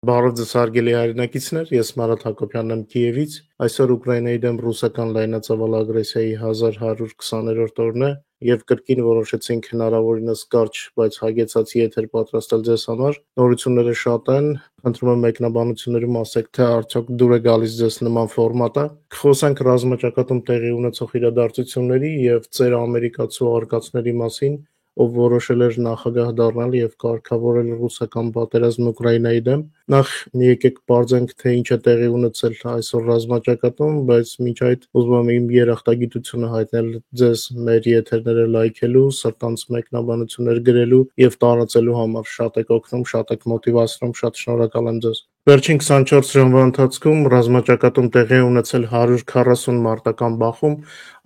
Բարև ձեզ հարգելի հայրենակիցներ, ես Մարատ Հակոբյանն եմ Կիևից։ Այսօր Ուկրաինայի դեմ ռուսական լայնածավալ ագրեսիայի 1120-րդ օրն է եւ կրկին որոշեցինք հնարավորինս կարճ, բայց հագեցած եթեր պատրաստել ձեզ համար։ Նորությունները շատ են, խնդրում եմ մեկնաբանություններում ասեք, թե արդյոք դուր է գալիս ձեզ նման ֆորմատը։ Կխոսենք ռազմաճակատում տեղի ունեցող իրադարձությունների եւ ծեր ամերիկացու արկածների մասին, ով որոշել էր նախագահ դառնալ եւ կարգավորել ռուսական պատերազմը Ուկրաինայի դեմ։ Նախ եկեք պարզենք, թե ինչ է տեղի ունեցել այսօր ռազմաճակատում, բայց մինչ այդ ուզում եմ իմ երախտագիտությունը հայտնել ձեզ մեր եթերները լայքելու, սրտանց մեկնաբանություններ գրելու եւ տարածելու համար։ Շատ եք օգնում, շատ եք մոտիվացնում, շատ շնորհակալ եմ ձեզ։ Վերջին 24 ժամվա ընթացքում ռազմաճակատում տեղի է ունեցել 140 մարտական բախում։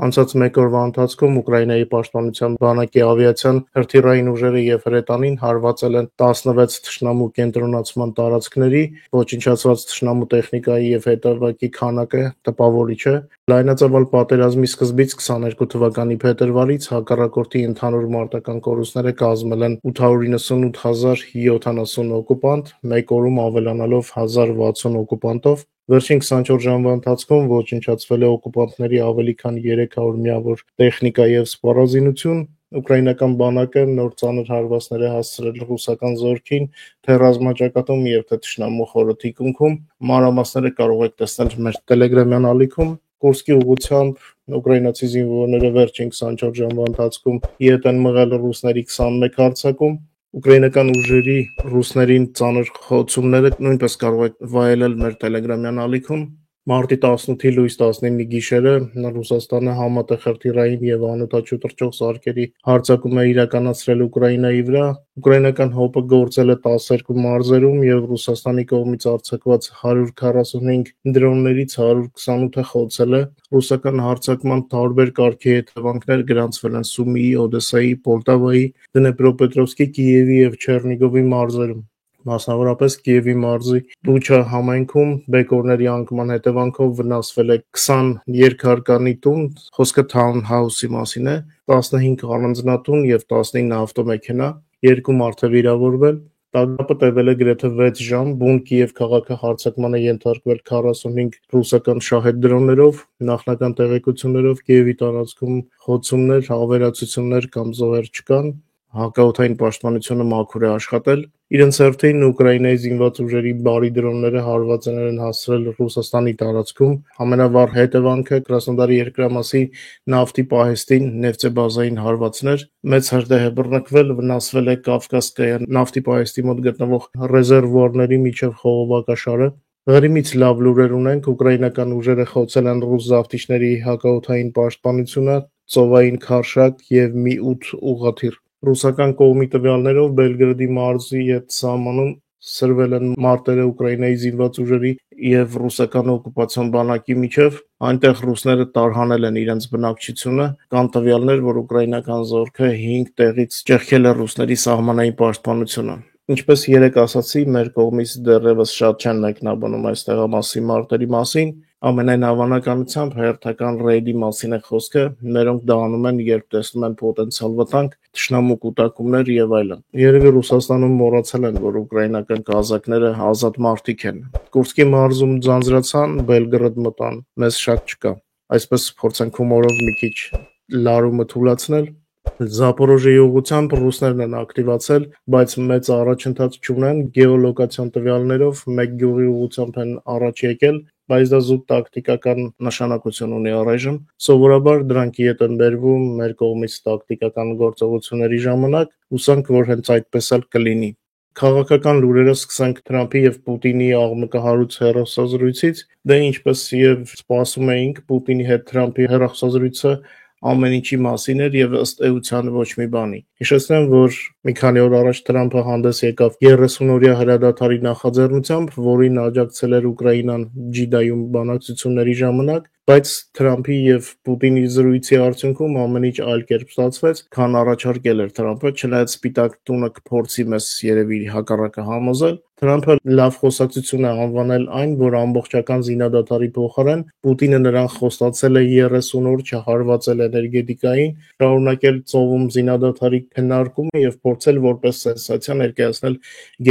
Անցած մեկ օրվա ընթացքում Ուկրաինայի պաշտպանության բանակի ավիացիան, հրթիռային ուժերը եւ հրետանին հարվածել են 16 թշնամու կենտրոնացման տարածքների, ոչնչացված թշնամու տեխնիկայի եւ հետևակի քանակը տպավորիչ է։ Լայնածավալ պատերազմի սկզբից 22 թվականի փետրվարից հակառակորդի ընդհանուր մարտական կորուստները կազմել են 898,070 օկուպանտ, մեկ օրում ավելանալով 1060 օկուպանտով։ Վերջին 24 ժամվա ընթացքում ոչնչացվել է օկուպանտների ավելի քան 300 միավոր տեխնիկա եւ սպառազինություն։ Ուկրաինական բանակը նոր ծանր հարվածներ է հասցրել ռուսական զորքին, թե ռազմաճակատում եւ թե թշնամու խորը թիկունքում։ Մանրամասները կարող եք տեսնել մեր Telegram-յան ալիքում։ Կուրսկի ուղղությամբ ուկրաինացի զինվորները վերջին 24 ժամվա ընթացքում յետ են մղել ռուսների 21 հարձակում։ Ուկրաինական ուժերի ռուսներին ծանր խոցումները նույնպես կարող եք վայելել մեր Telegram-յան ալիքում։ Մարտի 18-ի լույս 19-ի գիշերը Ռուսաստանը համատեղ հրթիռային եւ անօդաչու թռչող սարքերի հարձակում է իրականացրել Ուկրաինայի վրա։ Ուկրաինական ՀՕՊ-ը գործել է 12 մարզերում եւ Ռուսաստանի կողմից արձակված 145 դրոններից 128-ը խոցել է։ Ռուսական հարձակման տարբեր կարգի հետևանքներ գրանցվել են Սումիի, Օդեսայի, Պոլտավայի, Դնեպրոպետրովսկի, Կիևի եւ Չեռնիգովի մարզերում։ Մասնավորապես Կիևի մարզի Բուչա համայնքում բեկորների անկման հետևանքով վնասվել է 20 երկհարկանի տուն, խոսքը թաունհաուսի մասին է, 15 առանձնատուն եւ 19 ավտոմեքենա, 2 մարդ է վիրավորվել։ Տագնապը տևել է գրեթե 6 ժամ, բուն Կիև քաղաքը հարձակման է ենթարկվել 45 ռուսական շահեդ դրոններով։ Նախնական տեղեկություններով Կիևի տարածքում խոցումներ, ավերածություններ կամ զոհեր չկան։ Հակաօդային պաշտպանությունը մաքուր է աշխատել։ Իրենց հերթին Ուկրաինայի զինված ուժերի բարի դրոնները հարվածներ են հասցրել Ռուսաստանի տարածքում։ Ամենավառ հետևանքը Կրասնոդարի երկրամասի նավթի պահեստին նեֆտեբազային հարվածներ։ Մեծ հրդեհ է բռնկվել, վնասվել է Կավկասկայան նավթի պահեստի մոտ գտնվող ռեզերվուարների միջև խողովակաշարը։ Ղրիմից լավ լուրեր ունենք, ուկրաինական ուժերը խոցել են ռուս զավթիչների հակաօդային պաշտպանությունը, ծովային քարշակ եւ մի 8 ուղղաթիռ։ Ռուսական կողմի տվյալներով Բելգրադի մարզի հետ սահմանում սրվել են մարտերը Ուկրաինայի զինված ուժերի եւ ռուսական օկուպացիոն բանակի միջև։ Այնտեղ ռուսները տարհանել են իրենց բնակչությունը։ Կան տվյալներ, որ ուկրաինական զորքը 5 տեղից ճեղքել է ռուսների սահմանային պաշտպանությունը։ Ինչպես երեք ասացի, մեր կողմից դեռևս շատ չեն մեկնաբանում այս տեղամասի մարտերի մասին։ Ամենայն հավանականությամբ հերթական ռեյդի մասին է խոսքը, մերոնք դա անում են, երբ տեսնում են պոտենցիալ վտանգ, թշնամու կուտակումներ եւ այլն։ Երևի Ռուսաստանում մոռացել են, որ ուկրաինական կազակները ազատ մարդիկ են։ Կուրսկի մարզում ձանձրացան, Բելգրադ մտան, մեզ շատ չկա։ Այսպես փորձենք հումորով մի քիչ լարումը թուլացնել։ Զապորոժիեի ուղղությամբ ռուսներն են ակտիվացել, բայց մեծ առաջընթաց չունեն։ Գեոլոկացիոն տվյալներով մեկ գյուղի ուղղությամբ են առաջ եկել, բայց դա զուտ տակտիկական նշանակություն ունի առայժմ։ Սովորաբար դրանք ետ են բերվում մեր կողմից տակտիկական գործողությունների ժամանակ, հուսանք, որ հենց այդպես էլ կլինի։ Քաղաքական լուրերը սկսենք Թրամփի եւ Պուտինի աղմկահարույց հեռախոսազրույցից։ Դե ինչպես եւ սպասում էինք, Պուտինի հետ Թրամփի հեռախոսազրույցը ամեն ինչի մասին էր եւ ըստ էության ոչ մի բանի։ Հիշեցնեմ, որ մի քանի օր առաջ Թրամփը հանդես եկավ 30-օրյա հրադադարի նախաձեռնությամբ, որին աջակցել էր Ուկրաինան Ջիդայում բանակցությունների ժամանակ, բայց Թրամփի եւ Պուտինի զրույցի արդյունքում ամեն ինչ այլ կերպ ստացվեց, քան առաջարկել էր Թրամփը, չնայած Սպիտակ տունը կփորձի մեզ երևի հակառակը համոզել։ Թրամփը լավ խոսակցություն է անվանել այն, որ ամբողջական զինադադարի փոխարեն Պուտինը նրան խոստացել է 30 օր չհարվածել էներգետիկային, շարունակել ծովում զինադադարի քննարկումը եւ փորձել որպես սենսացիա ներկայացնել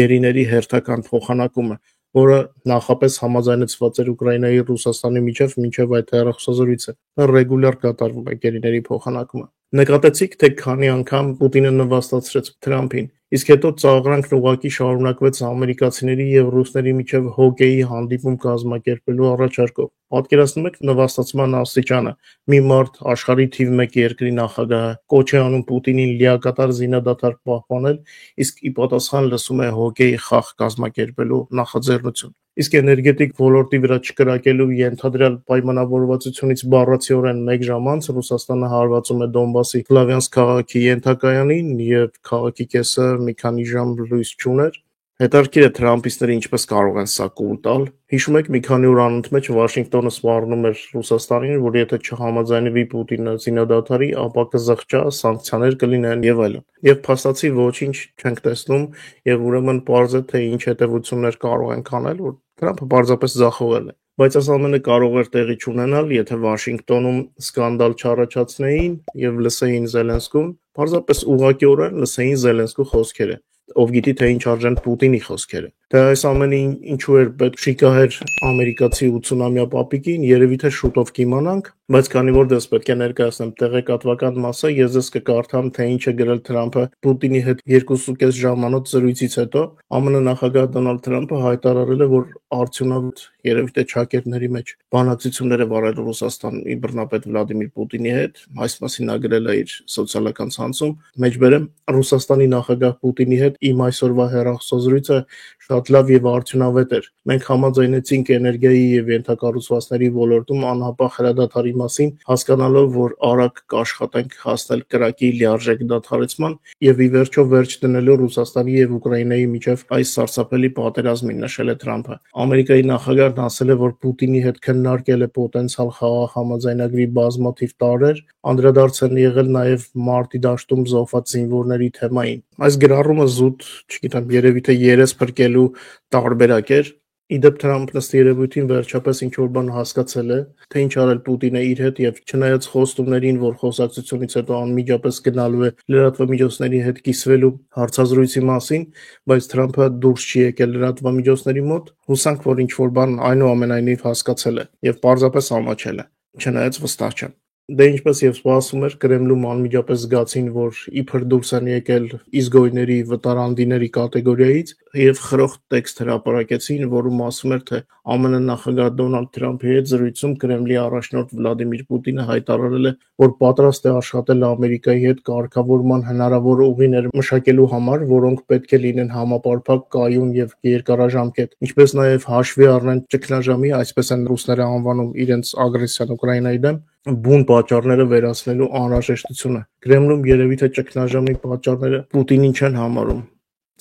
գերիների հերթական փոխանակումը։ որը նախապես համաձայնեցված էր Ուկրաինայի Ռուսաստանի միջև մինչև այդ հեռախոսազրույցը։ Ռեգուլյար կատարվում է գերիների փոխանակումը։ Նկատեցիք, թե քանի անգամ Պուտինը նվաստացրեց Թրամփին, իսկ հետո ծաղրանքն ուղղակի շարունակվեց ամերիկացիների եւ ռուսների միջև հոկեյի հանդիպում կազմակերպելու առաջարկով։ Պատկերացնում եք նվաստացման աստիճանը։ Մի մարդ աշխարհի թիվ 1 երկրի նախագահը կոչ է անում Պուտինին լիակատար զինադադար պահպանել, իսկ ի պատասխան լսում է հոկեյի խաղ կազմակերպելու նախաձեռնություն։ Իսկ էներգետիկ ոլորտի վրա չկրակելու ենթադրյալ պայմանավորվածությունից բառացիորեն 1 ժամ անց Ռուսաստանը հարվածում է Դոնբասի Սլավյանսկ քաղաքի ենթակայանին, եւ քաղաքի կեսը մի քանի ժամ լույս չուներ։ Հետարքիր է Թրամփիստները ինչպես կարող են սա կուլ տալ։ Հիշում եք, մի քանի օր անընդմեջ Վաշինգտոնը սպառնում էր Ռուսաստանին, որ եթե չհամաձայնվի Պուտինը զինադադարի, ապա կզղջա, սանկցիաներ կլինեն եւ այլն։ Եվ փաստացի ոչինչ չենք տեսնում, եւ ուրեմն պարզ է, թե ինչ հետևություններ կարող են անել, որ Թրամփը պարզապես ձախողել է։ Բայց այս ամենը կարող էր տեղի չունենալ, եթե Վաշինգտոնում սկանդալ չառաջացնեին եւ լսեին Զելենսկուն, պարզապես ուղղակիորեն լսեին Զելենսկու խոսքերը։ Ով գիտի, թե ինչ արժեն Պուտինի խոսքերը։ Թե այս ամենը ինչու էր պետք շիկահեր ամերիկացի 80-ամյա պապիկին, երևի թե շուտով կիմանանք, բայց քանի որ դες պետք է ներկայացնեմ տեղեկատվական մասը, ես դες կկարդամ, թե ինչ է գրել Թրամփը Պուտինի հետ 2.5 ժամանոց զրույցից հետո։ ԱՄՆ նախագահ Դոնալդ Թրամփը հայտարարել է, որ արդյունավետ երևի թե ճակերտների մեջ բանակցություններ է վարել Ռուսաստանի բռնապետ Վլադիմիր Պուտինի հետ, այս մասին նա գրել է իր սոցիալական ցանցում, մեջբերեմ Ռուսաստանի նախագահ Պուտինի հետ իմ այսօրվա հեռախոսազրույցը շատ լավ եւ արդյունավետ էր։ Մենք համաձայնեցինք էներգիայի եւ ենթակառուցվածքների ոլորտում անհապաղ հրադադարի մասին, հասկանալով, որ արագ կաշխատենք հասնել կրակի լիարժեք դադարեցման եւ ի վերջո վերջ դնելու Ռուսաստանի եւ Ուկրաինայի միջև այս սարսափելի պատերազմին, նշել է Թրամփը։ Ամերիկայի նախագահն ասել է, որ Պուտինի հետ քննարկել է պոտենցիալ խաղաղ համաձայնագրի բազմաթիվ տարրեր, անդրադարձ են եղել նաեւ մարտի դաշտում զոհված զինվորների թեմային։ Այս գրառումը զուտ, չգիտեմ, երևի թե երես փրկելու տարբերակ էր։ Իդեպ Թրամփն ըստ երևույթին վերջապես ինչ-որ բան հասկացել է, թե ինչ արել Պուտինը իր հետ եւ չնայած խոստումներին, որ խոսակցությունից հետո անմիջապես գնալու է լրատվամիջոցների հետ կիսվելու հարցազրույցի մասին, բայց Թրամփը դուրս չի եկել լրատվամիջոցների մոտ, հուսանք, որ ինչ-որ բան այնուամենայնիվ հասկացել է եւ պարզապես ամաչել է, չնայած վստահ չեմ։ Դե ինչպես եւ սպասում էր, Կրեմլում անմիջապես զգացին, որ իբր դուրս են եկել իզգոյների վտարանդիների կատեգորիայից եւ խրոխտ տեքստ հրապարակեցին, որում ասում էր, թե ԱՄՆ նախագահ Դոնալդ Թրամփի հետ զրույցում Կրեմլի առաջնորդ Վլադիմիր Պուտինը հայտարարել է, որ պատրաստ է աշխատել Ամերիկայի հետ կարգավորման հնարավոր ուղիներ մշակելու համար, որոնք պետք է լինեն համապարփակ, կայուն եւ երկարաժամկետ, ինչպես նաեւ հաշվի առնեն ճգնաժամի, այսպես են ռուսները անվանում իրենց ագրեսիան Ուկրաինայի դեմ, բուն պատճառները վերացնելու անհրաժեշտությունը։ Կրեմլում երևի թե ճգնաժամի պատճառները Պուտինին չեն համարում։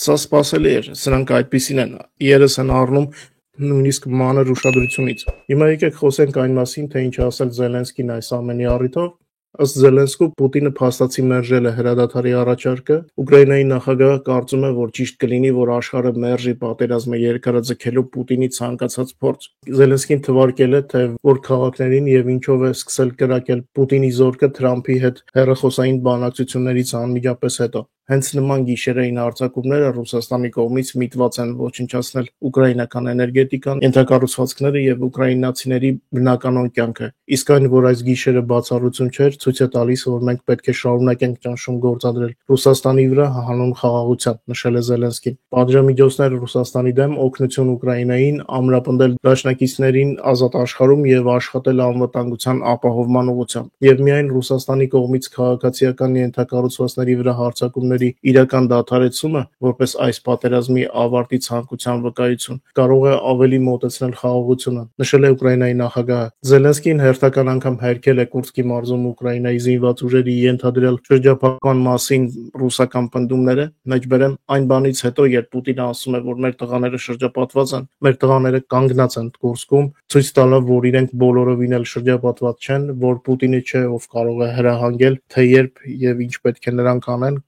Սա սպասելի էր, սրանք այդպիսին են, երես են առնում նույնիսկ մանր ուշադրությունից։ Հիմա եկեք խոսենք այն մասին, թե ինչ ասել Զելենսկին այս ամենի առիթով։ Ըստ Զելենսկու Պուտինը փաստացի մերժել է հրադադարի առաջարկը։ Ուկրաինայի նախագահը կարծում է, որ ճիշտ կլինի, որ աշխարհը մերժի պատերազմը երկարաձգելու Պուտինի ցանկացած փորձ։ Զելենսկին թվարկել է, թե որ քաղաքներին եւ ինչով է սկսել կրակել Պուտինի զորքը Թրամփի հետ հեռախոսային բանակցություններից անմիջապես հետո։ Հենց նման գիշերային հարձակումները Ռուսաստանի կողմից միտված են ոչնչացնել ուկրաինական էներգետիկան, ենթակառուցվածքները եւ ուկրաինացիների բնականոն կյանքը։ Իսկ այն, որ այս գիշերը բացառություն չէր, ցույց է տալիս, որ մենք պետք է շարունակենք ճնշում գործադրել Ռուսաստանի վրա հանուն խաղաղության, նշել է Զելենսկին։ Պատժամիջոցներ Ռուսաստանի դեմ, օգնություն Ուկրաինային, ամրապնդել դաշնակիցներին ազատ աշխարհում եւ աշխատել անվտանգության ապահովման ուղղությամբ։ Եվ միայն Ռուսաստանի կողմից քաղաքացիական ենթակառուցվածքների վրա հարձակումների իրական դադարեցումը, որպես այս պատերազմի ավարտի ցանկության վկայություն, կարող է ավելի մոտեցնել խաղաղությունը, նշել է Ուկրաինայի նախագահը։ Զելենսկին հերթական անգամ հերքել է Կուրսկի մարզում Ուկրաինայի զինված ուժերի ենթադրյալ շրջափակման մասին ռուսական պնդումները, մեջբերեմ այն բանից հետո, երբ Պուտինը ասում է, որ մեր տղաները շրջապատված են, մեր տղաները կանգնած են Կուրսկում, ցույց տալով, որ իրենք բոլորովին էլ շրջապատված չեն, որ Պուտինը չէ, ով կարող է հրահանգել, թե երբ եւ ինչ պետք է նրանք անեն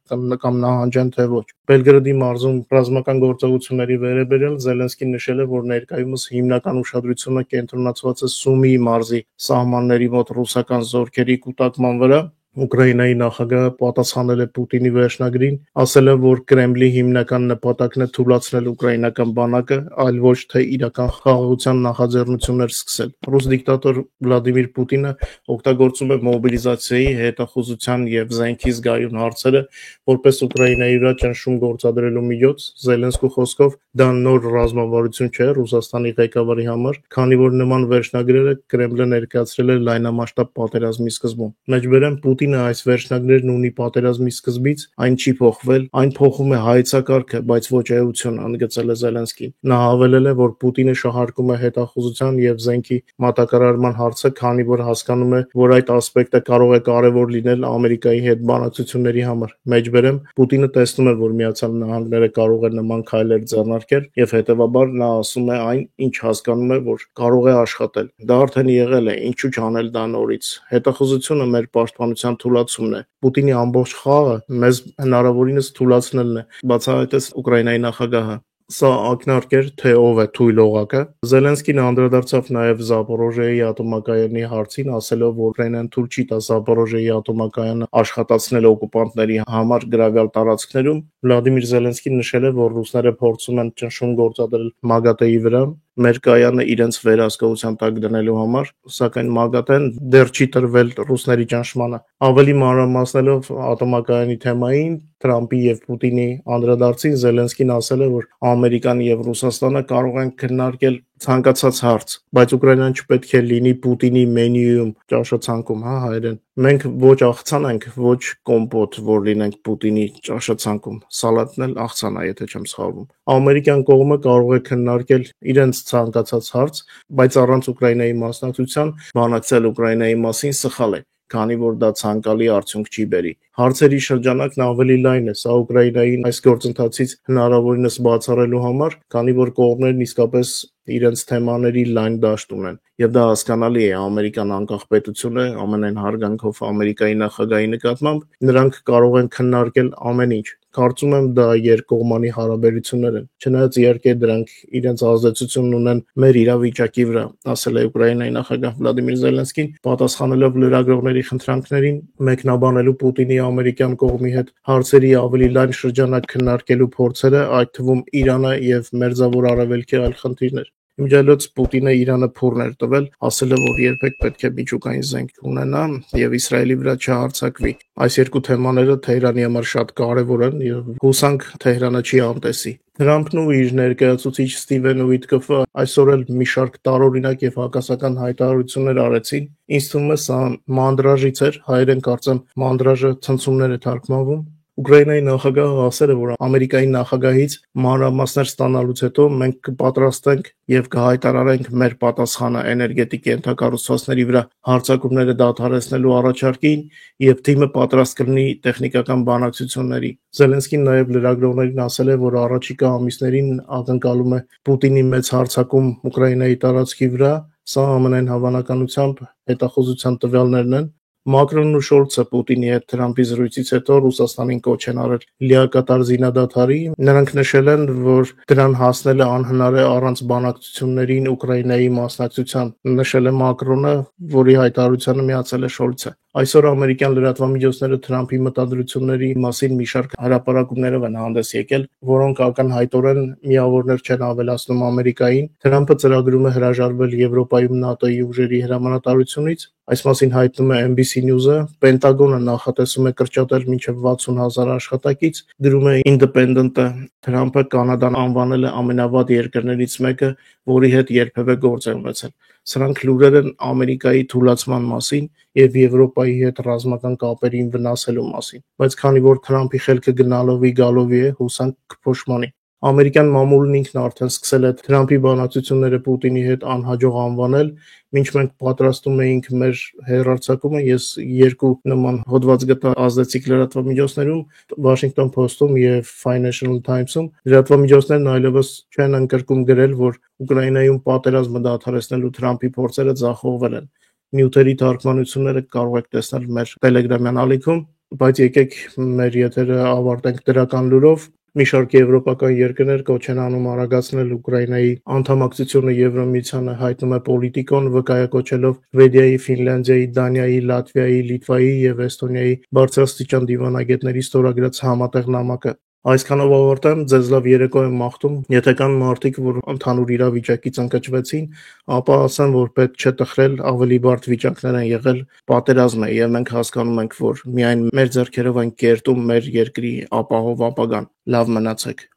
կամ նահանջեն, թե ոչ։ Բելգրադի մարզում ռազմական գործողությունների վերաբերյալ Զելենսկին նշել է, որ ներկայումս հիմնական ուշադրությունը կենտրոնացված է Սումիի մարզի սահմանների մոտ ռուսական զորքերի կուտակման վրա։ Ուկրաինայի նախագահը պատասխանել է Պուտինի վերջնագրին, ասել է, որ Կրեմլի հիմնական նպատակն է թուլացնել ուկրաինական բանակը, այլ ոչ թե իրական խաղաղության նախաձեռնություններ սկսել։ Ռուս դիկտատոր Վլադիմիր Պուտինը օգտագործում է մոբիլիզացիայի, հետախուզության եւ զենքի զգայուն հարցերը որպես Ուկրաինայի վրա ճնշում գործադրելու միջոց։ Զելենսկու խոսքով դա նոր ռազմավարություն չէ Ռուսաստանի ղեկավարի համար, քանի որ նման վերջնագրերը Կրեմլը ներկայացրել է լայնամասշտաբ պատերազմի սկզբում։ Մեջբերեմ Պուտինը այս վերջնագրերն ունի պատերազմի սկզբից, այն չի փոխվել, այն փոխում է հայեցակարգը, բայց ոչ էությունը, ընդգծել է Զելենսկին։ Նա հավելել է, որ Պուտինը շահարկում է հետախուզության եւ զենքի մատակարարման հարցը, քանի որ հասկանում է, որ այդ ասպեկտը կարող է կարևոր լինել Ամերիկայի հետ բանակցությունների համար։ Մեջբերեմ Պուտինը տեսնում է, որ Միացյալ Նահանգները կարող է նման քայլեր ձեռնարկել եւ հետեւաբար նա ասում է այն, ինչ հասկանում է, որ կարող է աշխատել։ Դա արդեն եղել է, ինչու՞ չանել դա նորից։ Հետախուզությունը մեր պաշտպանության թուլացումն է։ Պուտինի ամբողջ խաղը մեզ հնարավորինս թուլացնելն է, բացահայտեց Ուկրաինայի նախագահը։ Սա ակնարկ էր, թե ով է թույլ օղակը։ Զելենսկին անդրադարձավ նաև Զապորոժիայի ատոմակայանի հարցին, ասելով, որ Ուկրաինան թույլ չի տա Զապորոժիայի ատոմակայանը աշխատացնել օկուպանտների համար գրավյալ տարածքներում։ Վլադիմիր Զելենսկին նշել է, որ ռուսները փորձում են ճնշում գործադրել ՄԱԳԱՏԷ-ի վրա մեր կայանը իրենց վերահսկողության տակ դնելու համար, սակայն ՄԱԳԱՏԷ-ն դեռ չի տրվել ռուսների ճնշմանը։ Ավելի մանրամասնելով ատոմակայանի թեմային, Թրամփի եւ Պուտինի անդրադարձին Զելենսկին ասել է, որ Ամերիկան եւ Ռուսաստանը կարող են քննարկել ցանկացած հարց, բայց Ուկրաինան չպետք է լինի Պուտինի մենյուում, ճաշացանկում, հայերեն։ Մենք ոչ աղցան ենք, ոչ կոմպոտ, որ լինենք Պուտինի ճաշացանկում։ Սալատն էլ աղցան է, եթե չեմ սխալվում։ Ամերիկյան կողմը կարող է քննարկել իրենց ցանկացած հարց, բայց առանց Ուկրաինայի մասնակցության բանակցել Ուկրաինայի մասին սխալ է, քանի որ դա ցանկալի արդյունք չի բերի։ Հարցերի շրջանակն ավելի լայն է, սա Ուկրաինային այս գործընթացից հնարավորինս բացառելու համար, քանի որ կողմերն իսկապես իրենց թեմաների լայն դաշտ ունեն։ Եվ դա հասկանալի է, Ամերիկան անկախ պետություն է, ամենայն հարգանքով Ամերիկայի նախագահի նկատմամբ, նրանք կարող են քննարկել ամեն ինչ։ Կարծում եմ դա երկկողմանի հարաբերություններ են, չնայած իհարկե դրանք իրենց ազդեցությունն ունեն մեր իրավիճակի վրա, ասել է Ուկրաինայի նախագահ Վլադիմիր Զելենսկին, պատասխանելով լրագրողների խնդրանքներին մեկնաբանելու Պուտինի ամերիկյան կողմի հետ հարցերի ավելի լայն շրջանակ քննարկելու փորձերը, այդ թվում Իրանը եւ Մերձավոր Արևելքի այլ խնդիրներ։ Իմիջիայլոց Պուտինը Իրանը փուռն էր տվել, ասել է, որ երբեք պետք է միջուկային զենք ունենա եւ Իսրայելի վրա չհարձակվի։ Այս երկու թեմաները Թեհրանի համար շատ կարեւոր են եւ հուսանք Թեհրանը չի անտեսի։ Թրամփն ու իր ներկայացուցիչ Ստիվեն Ուիտկոֆը այսօր էլ մի շարք տարօրինակ եւ հակասական հայտարարություններ արեցին։ Ինձ թվում է սա մանդրաժից էր, հայերեն կարծեմ մանդրաժը ցնցումներ է թարգմանվում։ Ուկրաինայի նախագահը ասել է, որ Ամերիկայի նախագահից մանրամասներ ստանալուց հետո մենք կպատրաստենք եւ կհայտարարենք մեր պատասխանը էներգետիկ ենթակառուցվածքների վրա հարձակումները դադարեցնելու առաջարկին եւ թիմը պատրաստ կլինի տեխնիկական բանակցությունների։ Զելենսկին նաեւ լրագրողներին ասել է, որ առաջիկա ամիսներին ակնկալում է Պուտինի մեծ հարձակում Ուկրաինայի տարածքի վրա, սա ամենայն հավանականությամբ հետախուզության տվյալներն են։ Մակրոնն ու Շոլցը Պուտինի հետ Թրամփի զրույցից հետո Ռուսաստանին կոչ են արել լիակատար զինադադարի։ Նրանք նշել են, որ դրան հասնելը անհնար է առանց բանակցություններին Ուկրաինայի մասնակցության, նշել է Մակրոնը, որի հայտարարությանը միացել է Շոլցը։ Այսօր ամերիկյան լրատվամիջոցները Թրամփի մտադրությունների մասին մի շարք հրապարակումներով են հանդես եկել, որոնք ակնհայտորեն միավորներ չեն ավելացնում Ամերիկային։ Թրամփը ծրագրում է հրաժարվել Եվրոպայում ՆԱՏՕ-ի ուժերի հրամանատարությունից։ Այս մասին հայտնում է NBC News-ը։ Պենտագոնը նախատեսում է կրճատել մինչև 60,000 աշխատակից, գրում է Independent-ը։ Թրամփը Կանադան անվանել է ամենավատ երկրներից մեկը, որի հետ երբևէ գործ է ունեցել։ Սրանք լուրեր են Ամերիկայի թուլացման մասին եւ Եվրոպայի հետ ռազմական կապերին վնասելու մասին, բայց քանի որ Թրամփի խելքը գնալովի է, հուսանք կփոշմանի։ Ամերիկյան մամուլն ինքն արդեն սկսել է Թրամփի բանակցությունները Պուտինի հետ անհաջող անվանել, մինչ մենք պատրաստում էինք մեր հեռարձակումը, ես երկու նման հոդված գտա ազդեցիկ լրատվամիջոցներում, Washington Post-ում եւ Financial Times-ում։ Լրատվամիջոցներն այլևս չեն ընկրկում գրել, որ Ուկրաինայում պատերազմը դադարեցնելու Թրամփի փորձերը ձախողվել են։ Նյութերի թարգմանությունները կարող եք տեսնել մեր Telegram-յան ալիքում, բայց եկեք մեր եթերը ավարտենք դրական լուրով։ Մի շարք եվրոպական երկրներ կոչ են անում արագացնել Ուկրաինայի անդամակցությունը Եվրամիությանը, հայտնում է Պոլիտիկոն, վկայակոչելով Շվեդիայի, Ֆինլանդիայի, Դանիայի, Լատվիայի, Լիտվայի եւ Էստոնիայի բարձրաստիճան դիվանագետների ստորագրած համատեղ նամակը։ Այսքանով ավարտեմ, ձեզ լավ երեկո եմ մաղթում, եթե կան մարդիկ, որ ընդհանուր իրավիճակից ընկճվեցին, ապա ասեմ, որ պետք չէ տխրել, ավելի բարդ վիճակներ են եղել, պատերազմ է եւ մենք հասկանում ենք, որ միայն մեր ձեռքերով են կերտում մեր երկրի ապահով ապագան։ Լավ մնացեք։